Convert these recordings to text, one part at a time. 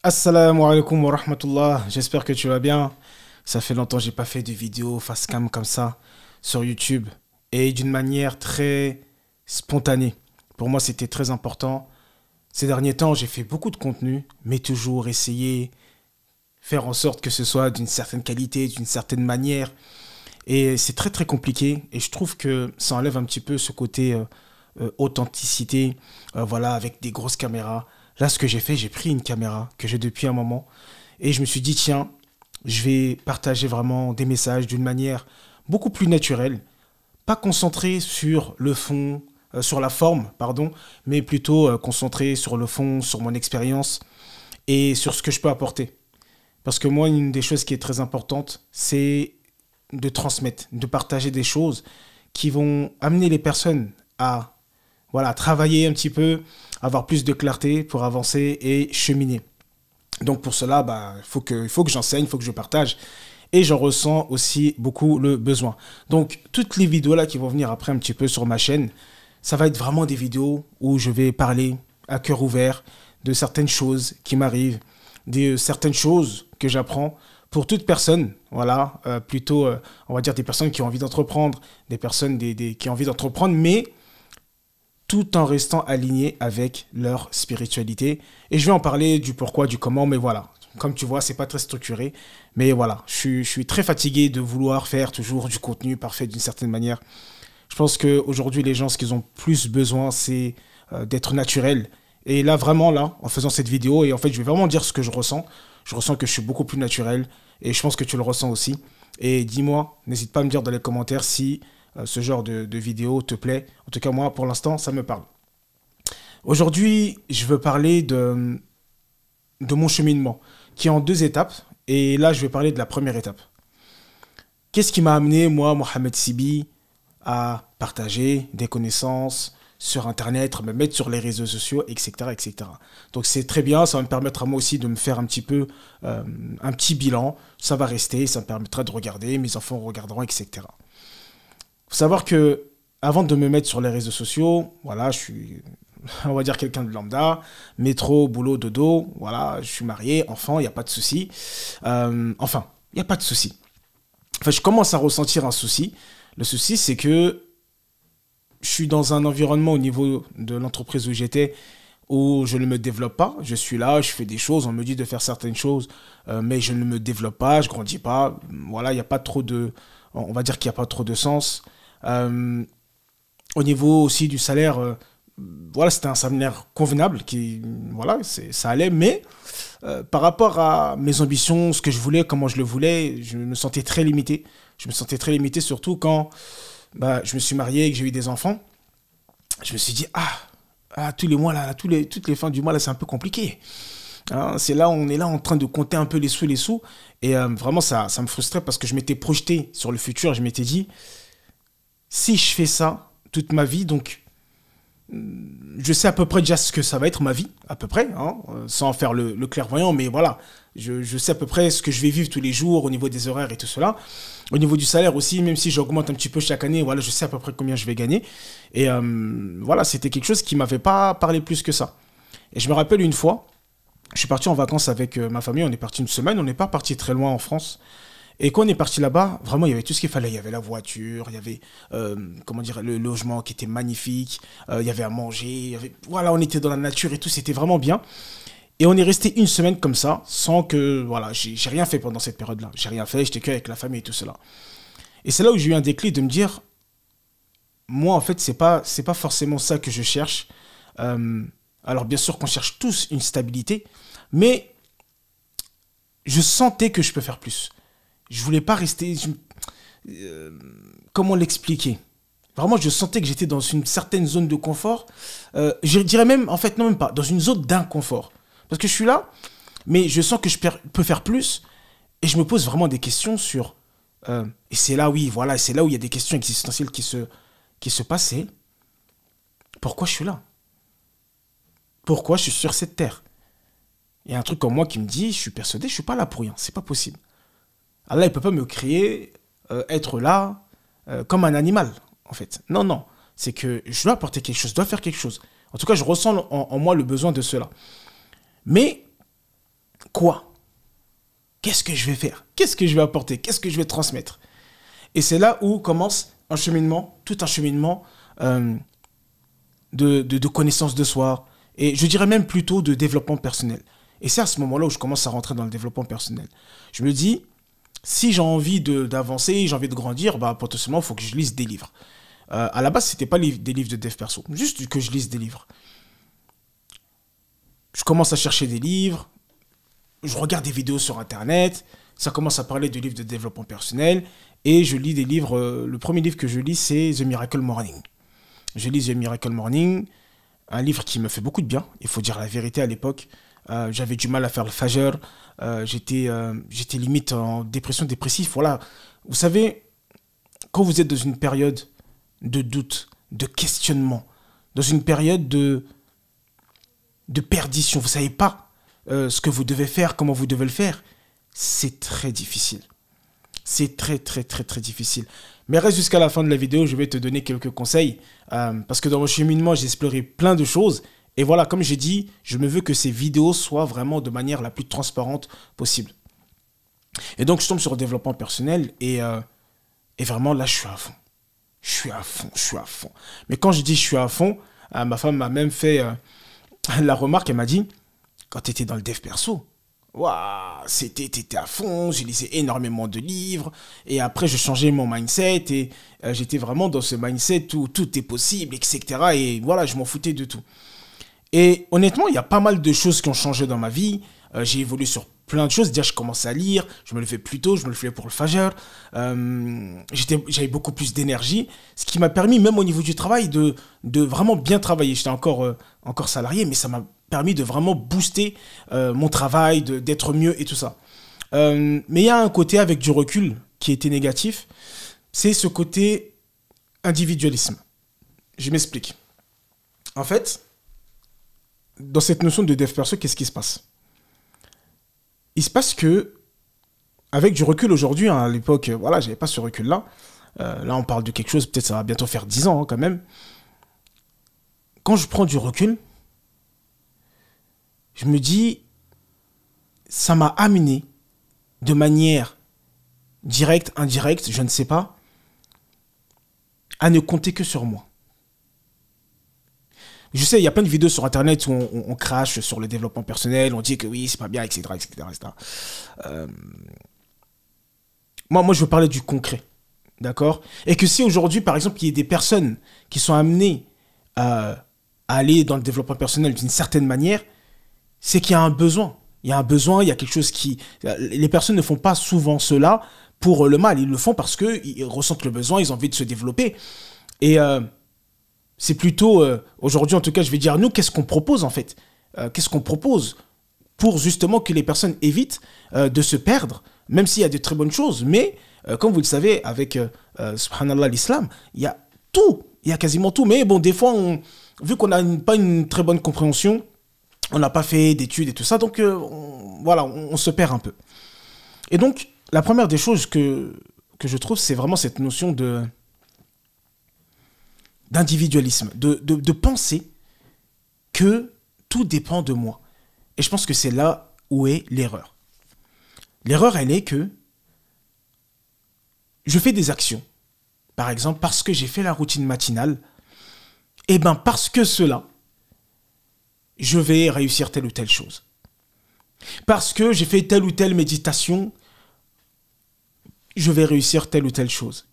Assalamu alaikum wa rahmatullah, j'espère que tu vas bien. Ça fait longtemps que j'ai pas fait de vidéo face cam comme ça sur YouTube et d'une manière très spontanée. Pour moi, c'était très important. Ces derniers temps, j'ai fait beaucoup de contenu, mais toujours essayer faire en sorte que ce soit d'une certaine qualité, d'une certaine manière. Et c'est très très compliqué et je trouve que ça enlève un petit peu ce côté authenticité, voilà, avec des grosses caméras. Là, ce que j'ai fait, j'ai pris une caméra que j'ai depuis un moment et je me suis dit, tiens, je vais partager vraiment des messages d'une manière beaucoup plus naturelle, pas concentré sur le fond, sur la forme, pardon, mais plutôt concentré sur le fond, sur mon expérience et sur ce que je peux apporter. Parce que moi, une des choses qui est très importante, c'est de transmettre, de partager des choses qui vont amener les personnes à voilà, travailler un petit peu, avoir plus de clarté pour avancer et cheminer. Donc pour cela, bah, il faut que j'enseigne, il faut que je partage. Et j'en ressens aussi beaucoup le besoin. Donc toutes les vidéos là qui vont venir après un petit peu sur ma chaîne, ça va être vraiment des vidéos où je vais parler à cœur ouvert de certaines choses qui m'arrivent, de certaines choses que j'apprends pour toute personne, voilà, plutôt, on va dire des personnes qui ont envie d'entreprendre, des personnes qui ont envie d'entreprendre, mais tout en restant aligné avec leur spiritualité. Et je vais en parler du pourquoi, du comment, mais voilà. Comme tu vois, c'est pas très structuré. Mais voilà, je suis très fatigué de vouloir faire toujours du contenu parfait d'une certaine manière. Je pense qu'aujourd'hui, les gens, ce qu'ils ont plus besoin, c'est d'être naturel. Et là, vraiment, là, en faisant cette vidéo, et en fait, je vais vraiment dire ce que je ressens. Je ressens que je suis beaucoup plus naturel. Et je pense que tu le ressens aussi. Et dis-moi, n'hésite pas à me dire dans les commentaires si ce genre de vidéo te plaît. En tout cas, moi, pour l'instant, ça me parle. Aujourd'hui, je veux parler de mon cheminement, qui est en deux étapes. Et là, je vais parler de la première étape. Qu'est-ce qui m'a amené, moi, Mohamed Sibi, à partager des connaissances sur Internet, me mettre sur les réseaux sociaux, etc. etc. Donc c'est très bien, ça va me permettre à moi aussi de me faire un petit peu un petit bilan. Ça va rester, ça me permettra de regarder, mes enfants regarderont, etc. Faut savoir que avant de me mettre sur les réseaux sociaux, voilà, je suis, on va dire quelqu'un de lambda, métro, boulot, dodo, voilà, je suis marié, enfant, il n'y a pas de souci. Enfin, il n'y a pas de souci. Enfin, je commence à ressentir un souci. Le souci, c'est que je suis dans un environnement au niveau de l'entreprise où j'étais où je ne me développe pas. Je suis là, je fais des choses, on me dit de faire certaines choses, mais je ne me développe pas, je grandis pas. Voilà, il n'y a pas trop de, on va dire qu'il n'y a pas trop de sens. Au niveau aussi du salaire, voilà, c'était un salaire convenable, qui, voilà, ça allait, mais par rapport à mes ambitions, ce que je voulais, comment je le voulais, je me sentais très limité. Je me sentais très limité, surtout quand bah, je me suis marié et que j'ai eu des enfants. Je me suis dit, tous les mois, là, toutes les fins du mois, là, c'est un peu compliqué. Hein, c'est là, on est là en train de compter un peu les sous. Et vraiment, ça me frustrait parce que je m'étais projeté sur le futur. Je m'étais dit, si je fais ça toute ma vie, donc je sais à peu près déjà ce que ça va être ma vie, à peu près, hein, sans faire le clairvoyant, mais voilà, je sais à peu près ce que je vais vivre tous les jours au niveau des horaires et tout cela. Au niveau du salaire aussi, même si j'augmente un petit peu chaque année, voilà, je sais à peu près combien je vais gagner. Et voilà, c'était quelque chose qui m'avait pas parlé plus que ça. Et je me rappelle une fois, je suis parti en vacances avec ma famille, on est parti une semaine, on n'est pas parti très loin en France. Et quand on est parti là-bas, vraiment, il y avait tout ce qu'il fallait. Il y avait la voiture, il y avait, comment dire, le logement qui était magnifique, il y avait à manger, voilà, on était dans la nature et tout, c'était vraiment bien. Et on est resté une semaine comme ça, sans que, voilà, j'ai rien fait pendant cette période-là. J'ai rien fait, j'étais qu'avec la famille et tout cela. Et c'est là où j'ai eu un déclic de me dire, moi, en fait, c'est pas forcément ça que je cherche. Alors, bien sûr qu'on cherche tous une stabilité, mais je sentais que je peux faire plus. Je voulais pas rester... comment l'expliquer? Vraiment, je sentais que j'étais dans une certaine zone de confort. Je dirais même, en fait, non, même pas, dans une zone d'inconfort. Parce que je suis là, mais je sens que peux faire plus. Et je me pose vraiment des questions sur... et c'est là, oui, voilà, c'est là où il y a des questions existentielles qui se passaient. Pourquoi je suis là? Pourquoi je suis sur cette terre? Il y a un truc comme moi qui me dit, je suis persuadé, je suis pas là pour rien. C'est pas possible. Allah, il ne peut pas me créer, être là, comme un animal, en fait. Non, non. C'est que je dois apporter quelque chose, je dois faire quelque chose. En tout cas, je ressens en moi le besoin de cela. Mais quoi? Qu'est-ce que je vais faire? Qu'est-ce que je vais apporter? Qu'est-ce que je vais transmettre? Et c'est là où commence un cheminement, tout un cheminement de connaissance de soi, et je dirais même plutôt de développement personnel. Et c'est à ce moment-là où je commence à rentrer dans le développement personnel. Je me dis, si j'ai envie d'avancer, j'ai envie de grandir, bah, potentiellement, il faut que je lise des livres. À la base, c'était pas des livres de dev perso, juste que je lise des livres. Je commence à chercher des livres, je regarde des vidéos sur Internet, ça commence à parler de livres de développement personnel, et je lis des livres. Le premier livre que je lis, c'est The Miracle Morning. Je lis The Miracle Morning, un livre qui me fait beaucoup de bien, il faut dire la vérité à l'époque. J'avais du mal à faire le fajr, j'étais limite en dépression dépressive. Voilà. Vous savez, quand vous êtes dans une période de doute, de questionnement, dans une période de perdition, vous ne savez pas ce que vous devez faire, comment vous devez le faire, c'est très difficile. C'est très, très, très, très difficile. Mais reste jusqu'à la fin de la vidéo, je vais te donner quelques conseils. Parce que dans mon cheminement, j'ai exploré plein de choses. Et voilà, comme j'ai dit, je me veux que ces vidéos soient vraiment de manière la plus transparente possible. Et donc, je tombe sur le développement personnel et vraiment, là, je suis à fond. Je suis à fond, je suis à fond. Mais quand je dis je suis à fond, ma femme m'a même fait la remarque, elle m'a dit, quand tu étais dans le dev perso, waouh, t'étais à fond, j'ai lisé énormément de livres, et après, je changeais mon mindset, et j'étais vraiment dans ce mindset où tout est possible, etc. Et voilà, je m'en foutais de tout. Et honnêtement, il y a pas mal de choses qui ont changé dans ma vie. J'ai évolué sur plein de choses. Déjà, je commençais à lire. Je me levais plus tôt. Je me levais pour le fajr. J'avais beaucoup plus d'énergie. Ce qui m'a permis, même au niveau du travail, de vraiment bien travailler. J'étais encore salarié, mais ça m'a permis de vraiment booster mon travail, d'être mieux et tout ça. Mais il y a un côté avec du recul qui était négatif. C'est ce côté individualisme. Je m'explique. En fait, dans cette notion de dev perso, qu'est-ce qui se passe? Il se passe que, avec du recul aujourd'hui, hein, à l'époque, voilà, j'avais pas ce recul-là. Là, on parle de quelque chose, peut-être ça va bientôt faire 10 ans, hein, quand même. Quand je prends du recul, je me dis, ça m'a amené de manière directe, indirecte, je ne sais pas, à ne compter que sur moi. Je sais, il y a plein de vidéos sur Internet où on crache sur le développement personnel, on dit que oui, c'est pas bien, etc. etc., etc. Moi, je veux parler du concret, d'accord? Et que si aujourd'hui, par exemple, il y a des personnes qui sont amenées à aller dans le développement personnel d'une certaine manière, c'est qu'il y a un besoin. Il y a un besoin, il y a quelque chose qui... Les personnes ne font pas souvent cela pour le mal, ils le font parce qu'ils ressentent le besoin, ils ont envie de se développer. Et... c'est plutôt, aujourd'hui en tout cas, je vais dire, nous, qu'est-ce qu'on propose en fait? Qu'est-ce qu'on propose pour justement que les personnes évitent de se perdre, même s'il y a de très bonnes choses. Mais, comme vous le savez, avec, subhanallah, l'islam, il y a tout, il y a quasiment tout. Mais bon, des fois, vu qu'on n'a pas une très bonne compréhension, on n'a pas fait d'études et tout ça, donc voilà, on se perd un peu. Et donc, la première des choses que je trouve, c'est vraiment cette notion d'individualisme, de penser que tout dépend de moi. Et je pense que c'est là où est l'erreur. L'erreur, elle est que je fais des actions. Par exemple, parce que j'ai fait la routine matinale, et bien parce que cela, je vais réussir telle ou telle chose. Parce que j'ai fait telle ou telle méditation, je vais réussir telle ou telle chose.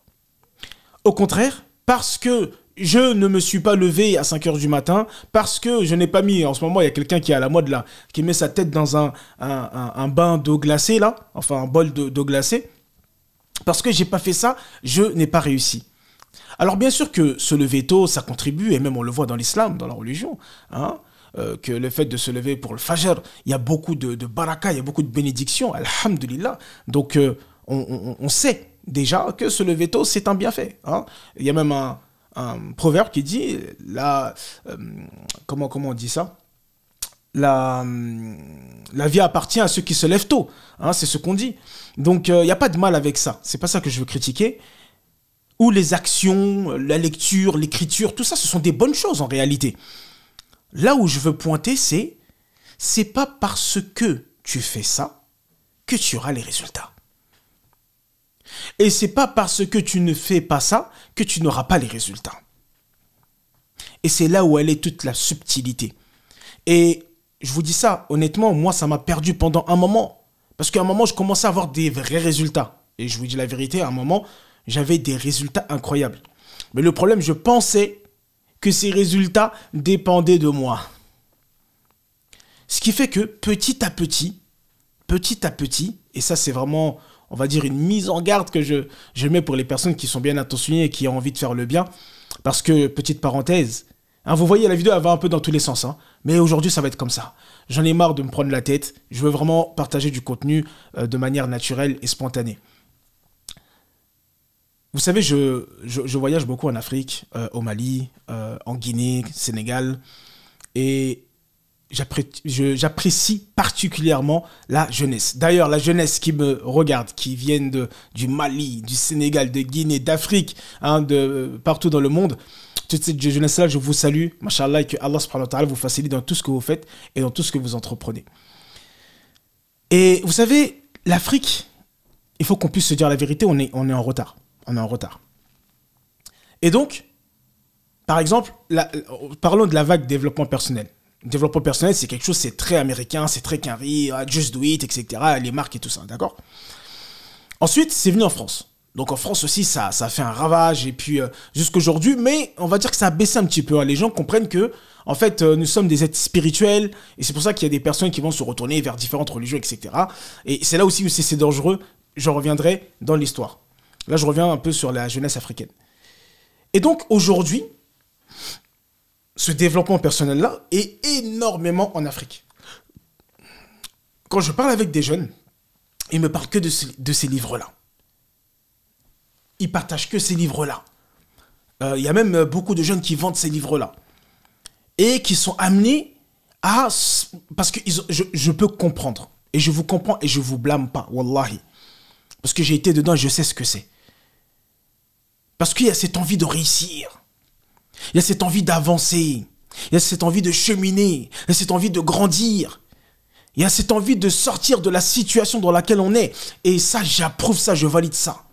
Au contraire, parce que je ne me suis pas levé à 5 h du matin, parce que je n'ai pas mis, en ce moment, il y a quelqu'un qui est à la mode là, qui met sa tête dans un bain d'eau glacée là, enfin un bol d'eau glacée, parce que j'ai pas fait ça, je n'ai pas réussi. Alors bien sûr que se lever tôt, ça contribue, et même on le voit dans l'islam, dans la religion, hein, que le fait de se lever pour le fajr, il y a beaucoup de baraka, il y a beaucoup de bénédictions, alhamdulillah. Donc on sait déjà que se lever tôt, c'est un bienfait. Hein. Il y a même un proverbe qui dit, comment on dit ça? La vie appartient à ceux qui se lèvent tôt. Hein, c'est ce qu'on dit. Donc, il n'y a pas de mal avec ça. C'est pas ça que je veux critiquer. Ou les actions, la lecture, l'écriture, tout ça, ce sont des bonnes choses en réalité. Là où je veux pointer, c'est pas parce que tu fais ça que tu auras les résultats. Et c'est pas parce que tu ne fais pas ça que tu n'auras pas les résultats. Et c'est là où elle est toute la subtilité. Et je vous dis ça, honnêtement, moi, ça m'a perdu pendant un moment. Parce qu'à un moment, je commençais à avoir des vrais résultats. Et je vous dis la vérité, à un moment, j'avais des résultats incroyables. Mais le problème, je pensais que ces résultats dépendaient de moi. Ce qui fait que petit à petit, et ça c'est vraiment, on va dire, une mise en garde que je mets pour les personnes qui sont bien intentionnées et qui ont envie de faire le bien. Parce que, petite parenthèse, hein, vous voyez, la vidéo elle va un peu dans tous les sens. Hein, mais aujourd'hui, ça va être comme ça. J'en ai marre de me prendre la tête. Je veux vraiment partager du contenu de manière naturelle et spontanée. Vous savez, je voyage beaucoup en Afrique, au Mali, en Guinée, Sénégal. Et j'apprécie particulièrement la jeunesse. D'ailleurs, la jeunesse qui me regarde, qui viennent du Mali, du Sénégal, de Guinée, d'Afrique, hein, de partout dans le monde, toute cette jeunesse-là, je vous salue, machallah, et que Allah subhanahu wa ta'ala vous facilite dans tout ce que vous faites et dans tout ce que vous entreprenez. Et vous savez, l'Afrique, il faut qu'on puisse se dire la vérité, on est en retard. On est en retard. Et donc, par exemple, parlons de la vague développement personnel. Développement personnel, c'est quelque chose, c'est très américain, c'est très carré, just do it, etc. Les marques et tout ça, d'accord? Ensuite, c'est venu en France. Donc en France aussi, ça a fait un ravage, et puis jusqu'aujourd'hui, mais on va dire que ça a baissé un petit peu. Hein. Les gens comprennent que, en fait, nous sommes des êtres spirituels, et c'est pour ça qu'il y a des personnes qui vont se retourner vers différentes religions, etc. Et c'est là aussi où c'est dangereux, j'en reviendrai dans l'histoire. Là, je reviens un peu sur la jeunesse africaine. Et donc, aujourd'hui, ce développement personnel-là est énormément en Afrique. Quand je parle avec des jeunes, ils ne me parlent que de ces livres-là. Ils partagent que ces livres-là. Il y a même beaucoup de jeunes qui vendent ces livres-là. Et qui sont amenés à... Parce que je peux comprendre. Et je vous comprends et je ne vous blâme pas, wallahi. Parce que j'ai été dedans et je sais ce que c'est. Parce qu'il y a cette envie de réussir. Il y a cette envie d'avancer. Il y a cette envie de cheminer. Il y a cette envie de grandir. Il y a cette envie de sortir de la situation dans laquelle on est. Et ça, j'approuve ça, je valide ça.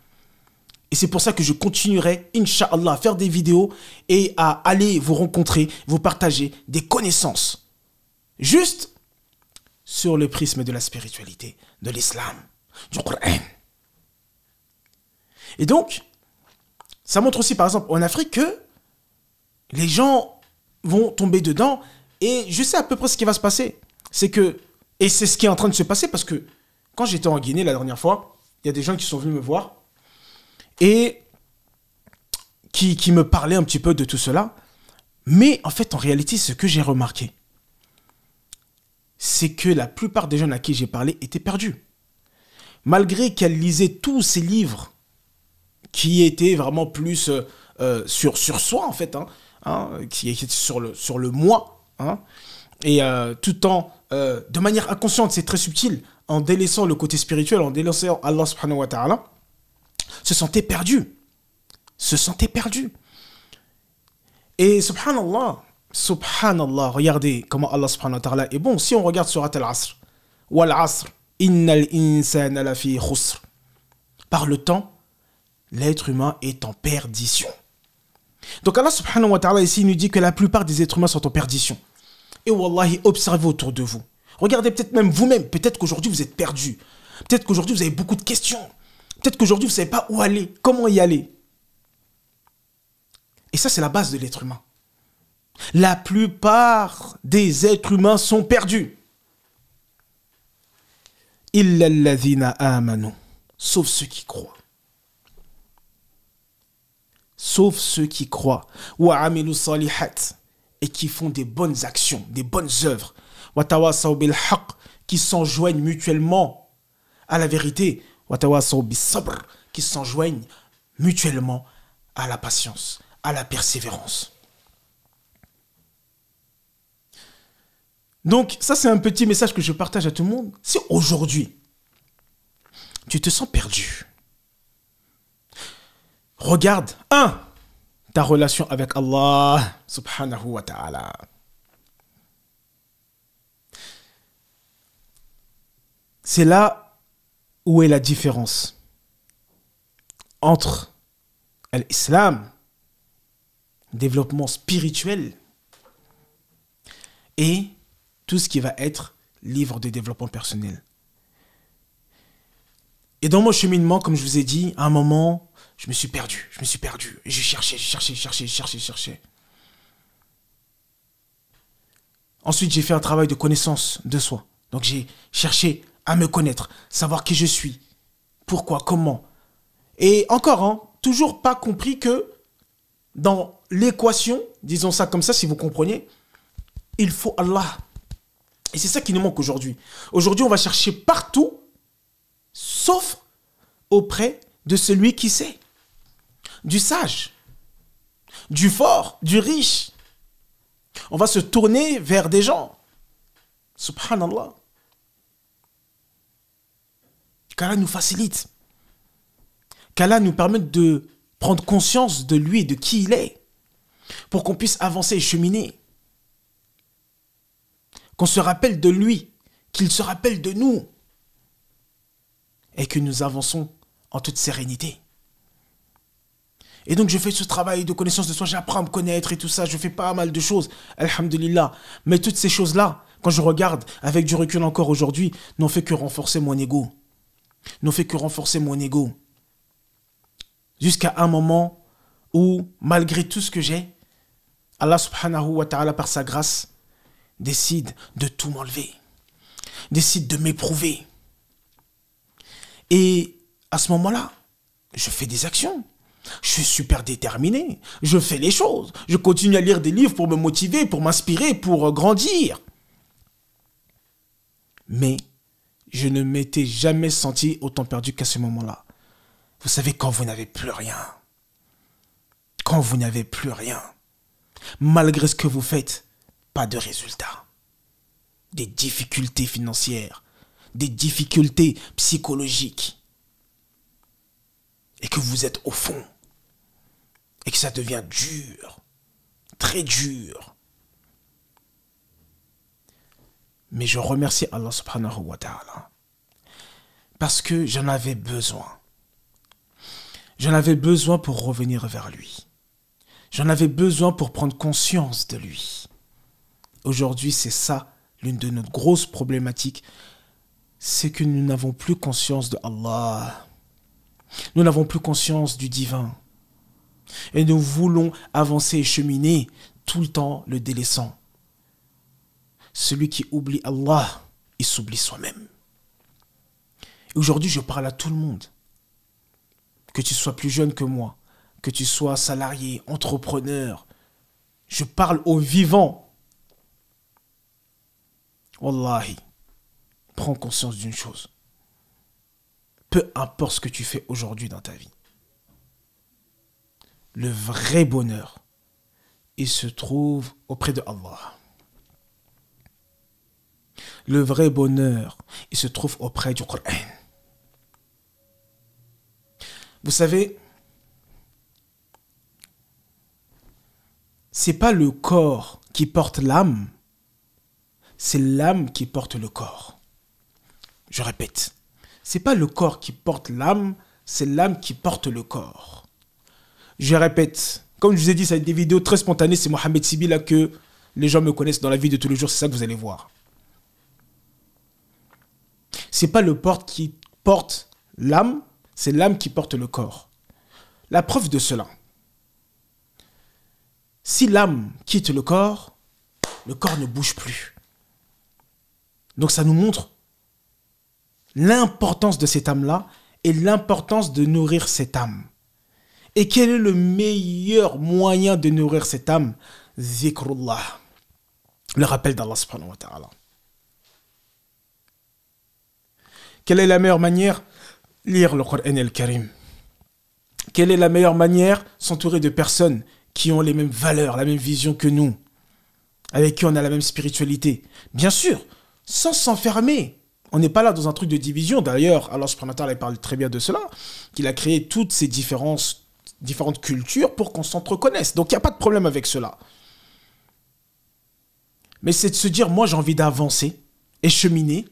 Et c'est pour ça que je continuerai, Inch'Allah, à faire des vidéos et à aller vous rencontrer, vous partager des connaissances. Juste sur le prisme de la spiritualité, de l'islam, du Coran. Et donc, ça montre aussi, par exemple, en Afrique, que les gens vont tomber dedans. Et je sais à peu près ce qui va se passer. C'est que, et c'est ce qui est en train de se passer, parce que quand j'étais en Guinée la dernière fois, il y a des gens qui sont venus me voir et qui me parlaient un petit peu de tout cela. Mais en fait, en réalité, ce que j'ai remarqué, c'est que la plupart des jeunes à qui j'ai parlé étaient perdus. Malgré qu'elles lisaient tous ces livres qui étaient vraiment plus sur soi, en fait, qui étaient sur le moi, hein, et tout en, de manière inconsciente, c'est très subtil, en délaissant le côté spirituel, en délaissant Allah subhanahu wa ta'ala, se sentaient perdus. Et subhanallah, regardez comment Allah subhanahu wa ta'ala est bon. Si on regarde surat al-Asr, wal asr, innal insana lafi khusr. Par le temps, l'être humain est en perdition. Donc Allah subhanahu wa ta'ala ici nous dit que la plupart des êtres humains sont en perdition. Et wallahi, observez autour de vous. Regardez peut-être même vous-même. Peut-être qu'aujourd'hui vous êtes perdu. Peut-être qu'aujourd'hui vous avez beaucoup de questions. Peut-être qu'aujourd'hui vous ne savez pas où aller, comment y aller. Et ça, c'est la base de l'être humain. La plupart des êtres humains sont perdus. Illa alladhina amanu. Sauf ceux qui croient. Sauf ceux qui croient. Wa amilu salihat. Et qui font des bonnes actions, des bonnes œuvres. Wa tawasaw bil haqq. Qui s'enjoignent mutuellement à la vérité. Wa tawasaw bis sabr. Qui s'enjoignent mutuellement à la patience, à la persévérance. Donc, ça, c'est un petit message que je partage à tout le monde. Si aujourd'hui, tu te sens perdu, regarde, ta relation avec Allah, subhanahu wa ta'ala. C'est là où est la différence entre l'islam, développement spirituel, et tout ce qui va être livre de développement personnel. Et dans mon cheminement, comme je vous ai dit, à un moment, je me suis perdu. Et j'ai cherché. Ensuite, j'ai fait un travail de connaissance de soi. Donc, j'ai cherché à me connaître, savoir qui je suis, pourquoi, comment. Et encore, toujours pas compris que dans l'équation, disons ça comme ça, si vous comprenez, il faut Allah. Et c'est ça qui nous manque aujourd'hui. Aujourd'hui, on va chercher partout, sauf auprès de celui qui sait. Du sage, du fort, du riche. On va se tourner vers des gens. Subhanallah. Qu'Allah nous facilite. Qu'Allah nous permette de prendre conscience de lui et de qui il est. Pour qu'on puisse avancer et cheminer. Qu'on se rappelle de lui. Qu'il se rappelle de nous. Et que nous avançons en toute sérénité. Et donc je fais ce travail de connaissance de soi, j'apprends à me connaître et tout ça, je fais pas mal de choses, alhamdulillah. Mais toutes ces choses-là, quand je regarde avec du recul encore aujourd'hui, n'ont fait que renforcer mon ego. Jusqu'à un moment où, malgré tout ce que j'ai, Allah subhanahu wa ta'ala, par sa grâce, décide de tout m'enlever. Décide de m'éprouver. Et à ce moment-là, je fais des actions. Je suis super déterminé. Je fais les choses. Je continue à lire des livres pour me motiver, pour m'inspirer, pour grandir. Mais je ne m'étais jamais senti autant perdu qu'à ce moment-là. Vous savez, quand vous n'avez plus rien. Quand vous n'avez plus rien. Malgré ce que vous faites, pas de résultat. Des difficultés financières. Des difficultés psychologiques. Et que vous êtes au fond. Et que ça devient dur. Très dur. Mais je remercie Allah subhanahu wa ta'ala. Parce que j'en avais besoin. J'en avais besoin pour revenir vers lui. J'en avais besoin pour prendre conscience de lui. Aujourd'hui, c'est ça, l'une de nos grosses problématiques. C'est que nous n'avons plus conscience de Allah. Nous n'avons plus conscience du divin. Et nous voulons avancer et cheminer tout le temps le délaissant. Celui qui oublie Allah, il s'oublie soi-même. Et aujourd'hui, je parle à tout le monde. Que tu sois plus jeune que moi, que tu sois salarié, entrepreneur. Je parle aux vivants. Wallahi, prends conscience d'une chose. Peu importe ce que tu fais aujourd'hui dans ta vie. Le vrai bonheur, il se trouve auprès de Allah. Le vrai bonheur, il se trouve auprès du Coran. Vous savez, c'est pas le corps qui porte l'âme, c'est l'âme qui porte le corps. Je répète, c'est pas le corps qui porte l'âme, c'est l'âme qui porte le corps. Je répète, comme je vous ai dit, ça va être des vidéos très spontanées, c'est Mohamed Sibi là que les gens me connaissent dans la vie de tous les jours, c'est ça que vous allez voir. C'est pas le corps qui porte l'âme, c'est l'âme qui porte le corps. La preuve de cela, si l'âme quitte le corps ne bouge plus. Donc ça nous montre l'importance de cette âme-là et l'importance de nourrir cette âme. Et quel est le meilleur moyen de nourrir cette âme? Zikrullah. Le rappel d'Allah subhanahu wa ta'ala. Quelle est la meilleure manière? Lire le Coran al-Karim. Quelle est la meilleure manière? S'entourer de personnes qui ont les mêmes valeurs, la même vision que nous, avec qui on a la même spiritualité. Bien sûr, sans s'enfermer. On n'est pas là dans un truc de division. D'ailleurs, Allah subhanahu wa ta'ala parle très bien de cela, qu'il a créé toutes ces différentes cultures pour qu'on s'entreconnaisse. Donc il n'y a pas de problème avec cela. Mais c'est de se dire, moi j'ai envie d'avancer et cheminer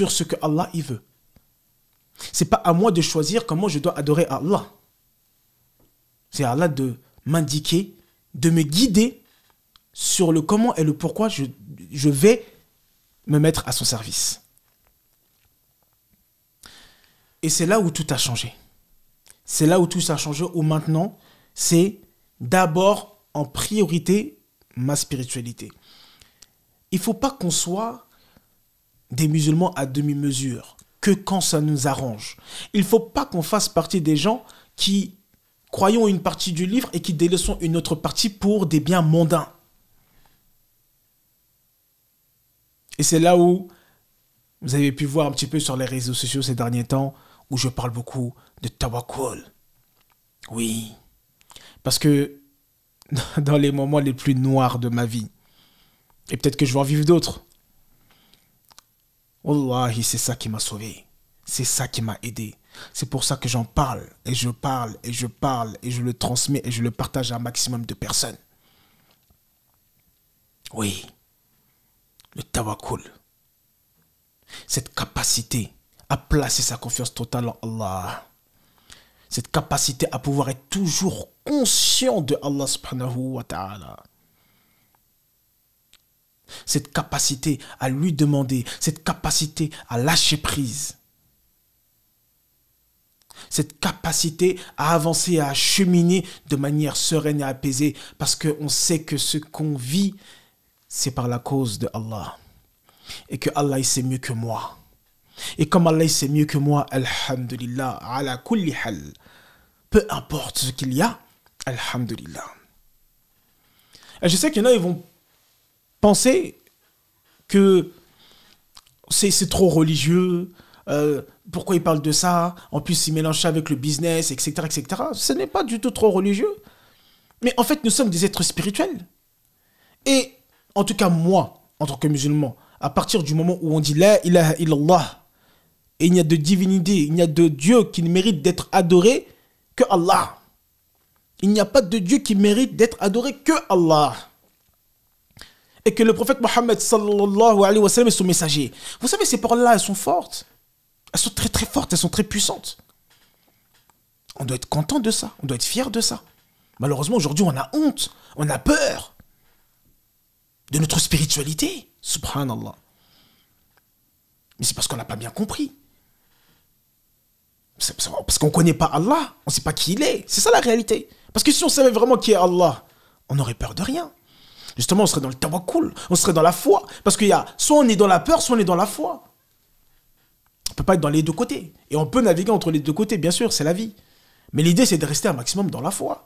sur ce que Allah y veut. C'est pas à moi de choisir comment je dois adorer Allah. C'est à Allah de m'indiquer, de me guider sur le comment et le pourquoi je vais me mettre à son service. Et c'est là où tout a changé. C'est là où tout a changé, où maintenant, c'est d'abord en priorité ma spiritualité. Il ne faut pas qu'on soit des musulmans à demi-mesure, que quand ça nous arrange. Il ne faut pas qu'on fasse partie des gens qui croyons une partie du livre et qui délaissons une autre partie pour des biens mondains. Et c'est là où vous avez pu voir un petit peu sur les réseaux sociaux ces derniers temps, où je parle beaucoup de tawakkul. Oui, parce que dans les moments les plus noirs de ma vie, et peut-être que je vais en vivre d'autres, wallahi, c'est ça qui m'a sauvé. C'est ça qui m'a aidé. C'est pour ça que j'en parle, et je parle, et je parle, et je le transmets, et je le partage à un maximum de personnes. Oui, le tawakkul. Cette capacité à placer sa confiance totale en Allah. Cette capacité à pouvoir être toujours conscient de Allah subhanahu wa ta'ala. Cette capacité à lui demander, cette capacité à lâcher prise. Cette capacité à avancer, à cheminer de manière sereine et apaisée, parce qu'on sait que ce qu'on vit, c'est par la cause de Allah. Et que Allah, il sait mieux que moi. Et comme Allah, il sait mieux que moi, alhamdulillah, ala kulli hal. Peu importe ce qu'il y a, alhamdulillah. Et je sais qu'il y en a, ils vont penser que c'est trop religieux. Pourquoi il parle de ça? En plus, il mélange ça avec le business, etc., etc. Ce n'est pas du tout trop religieux. Mais en fait, nous sommes des êtres spirituels. Et en tout cas, moi, en tant que musulman, à partir du moment où on dit La ilaha illallah, et il n'y a de divinité, il n'y a de Dieu qui ne mérite d'être adoré que Allah. Il n'y a pas de Dieu qui mérite d'être adoré que Allah. Et que le prophète Mohammed sallallahu alayhi wa sallam est son messager. Vous savez, ces paroles-là, elles sont fortes. Elles sont très très fortes, elles sont très puissantes. On doit être content de ça, on doit être fier de ça. Malheureusement, aujourd'hui, on a honte, on a peur de notre spiritualité. Subhanallah. Mais c'est parce qu'on n'a pas bien compris. Parce qu'on ne connaît pas Allah, on ne sait pas qui il est. C'est ça la réalité. Parce que si on savait vraiment qui est Allah, on n'aurait peur de rien. Justement, on serait dans le tawakkul, on serait dans la foi. Parce qu'il y a, soit on est dans la peur, soit on est dans la foi. On ne peut pas être dans les deux côtés. Et on peut naviguer entre les deux côtés, bien sûr, c'est la vie. Mais l'idée, c'est de rester un maximum dans la foi.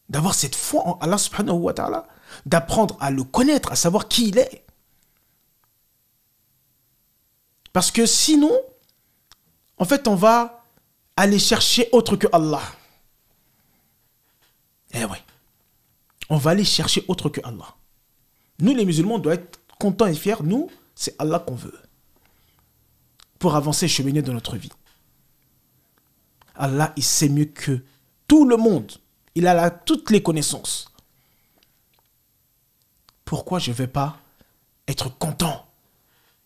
D'avoir cette foi en Allah subhanahu wa ta'ala. D'apprendre à le connaître, à savoir qui il est. Parce que sinon, en fait, on va aller chercher autre que Allah. Eh ouais. On va aller chercher autre que Allah. Nous, les musulmans, on doit être contents et fiers. Nous, c'est Allah qu'on veut. Pour avancer et cheminer dans notre vie. Allah, il sait mieux que tout le monde. Il a là toutes les connaissances. Pourquoi je ne vais pas être content?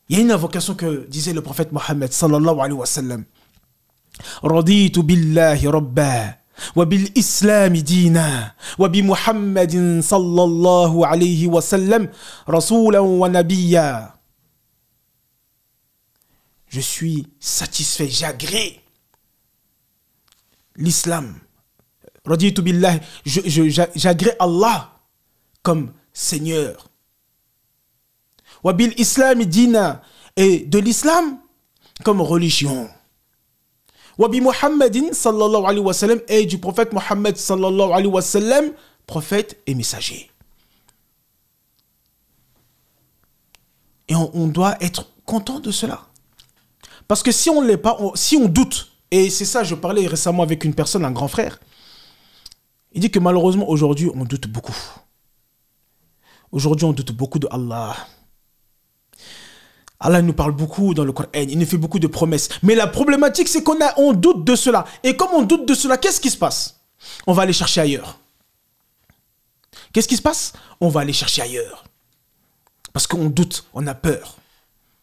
Il y a une invocation que disait le prophète Mohammed sallallahu alayhi wa sallam. Raditu billahi rabba wa bil islam dina wa bi Muhammadin sallallahu alayhi wa sallam rasulan wa nabiyya. Je suis satisfait, j'agrée l'islam. Raditu billahi, j'agrée Allah comme Seigneur. Wabil Islam dina, et de l'islam comme religion. Wabi Muhammadin sallallahu alayhi wa sallam, et du prophète Muhammad sallallahu alayhi wa sallam, prophète et messager. Et on doit être content de cela. Parce que si on ne l'est pas, si on doute, et c'est ça, je parlais récemment avec une personne, un grand frère, il dit que malheureusement aujourd'hui on doute beaucoup. Aujourd'hui on doute beaucoup de Allah. Allah nous parle beaucoup dans le Coran, il nous fait beaucoup de promesses. Mais la problématique, c'est qu'on doute de cela. Et comme on doute de cela, qu'est-ce qui se passe? On va aller chercher ailleurs. Qu'est-ce qui se passe? On va aller chercher ailleurs. Parce qu'on doute, on a peur.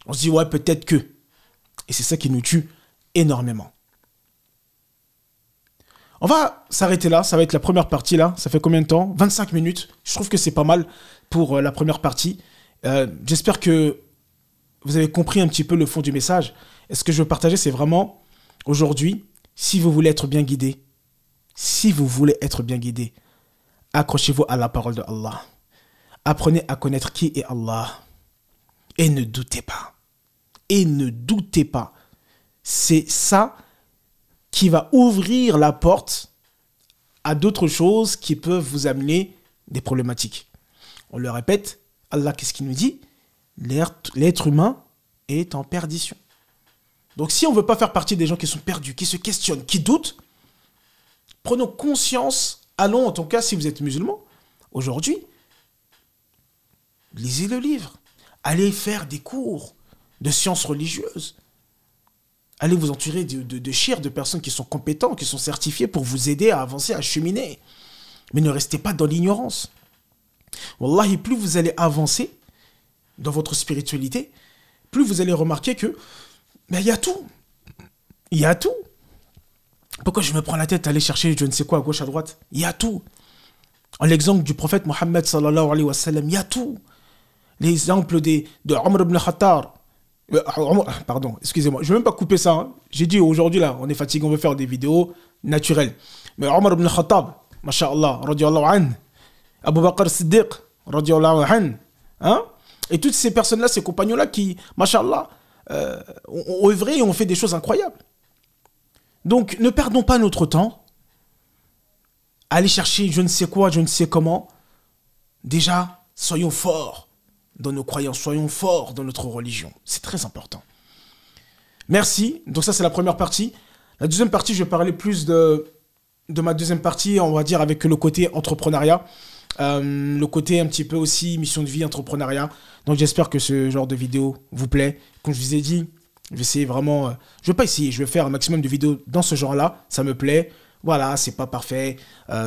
On se dit, ouais, peut-être que. Et c'est ça qui nous tue énormément. On va s'arrêter là, ça va être la première partie là. Ça fait combien de temps? 25 minutes. Je trouve que c'est pas mal pour la première partie. J'espère que vous avez compris un petit peu le fond du message. Et ce que je veux partager, c'est vraiment, aujourd'hui, si vous voulez être bien guidé, accrochez-vous à la parole de Allah. Apprenez à connaître qui est Allah. Et ne doutez pas. Et ne doutez pas. C'est ça qui va ouvrir la porte à d'autres choses qui peuvent vous amener des problématiques. On le répète, Allah, qu'est-ce qu'il nous dit? L'être humain est en perdition. Donc si on ne veut pas faire partie des gens qui sont perdus, qui se questionnent, qui doutent, prenons conscience, allons en tout cas si vous êtes musulman, aujourd'hui, lisez le livre, allez faire des cours de sciences religieuses, allez vous entourer de chers, de personnes qui sont compétentes, qui sont certifiées pour vous aider à avancer, à cheminer. Mais ne restez pas dans l'ignorance. Wallahi, plus vous allez avancer dans votre spiritualité, plus vous allez remarquer que il y a tout. Il y a tout. Pourquoi je me prends la tête à aller chercher je ne sais quoi à gauche, à droite? Il y a tout. En l'exemple du prophète Mohammed sallallahu alayhi wa sallam, il y a tout. L'exemple de Omar ibn Khattab. Pardon, excusez-moi, je ne vais même pas couper ça. Hein. J'ai dit aujourd'hui, là, on est fatigué, on veut faire des vidéos naturelles. Mais Omar ibn Khattab, masha'Allah, radiallahu anhu, Abu Bakr Siddiq, radiallahu anhu, hein? Et toutes ces personnes-là, ces compagnons-là qui, masha'Allah, ont œuvré et ont fait des choses incroyables. Donc, ne perdons pas notre temps à aller chercher je ne sais quoi, je ne sais comment. Déjà, soyons forts dans nos croyances, soyons forts dans notre religion. C'est très important. Merci. Donc ça, c'est la première partie. La deuxième partie, je vais parler plus de ma deuxième partie, on va dire avec le côté entrepreneuriat. Le côté un petit peu aussi mission de vie, entrepreneuriat. Donc j'espère que ce genre de vidéo vous plaît. Comme je vous ai dit, je vais essayer vraiment... je vais pas essayer, je vais faire un maximum de vidéos dans ce genre-là. Ça me plaît. Voilà, c'est pas parfait.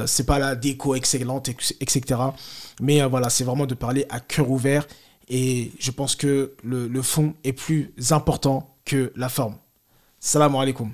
C'est pas la déco excellente, etc. Mais voilà, c'est vraiment de parler à cœur ouvert. Et je pense que le fond est plus important que la forme. Salam alaikum.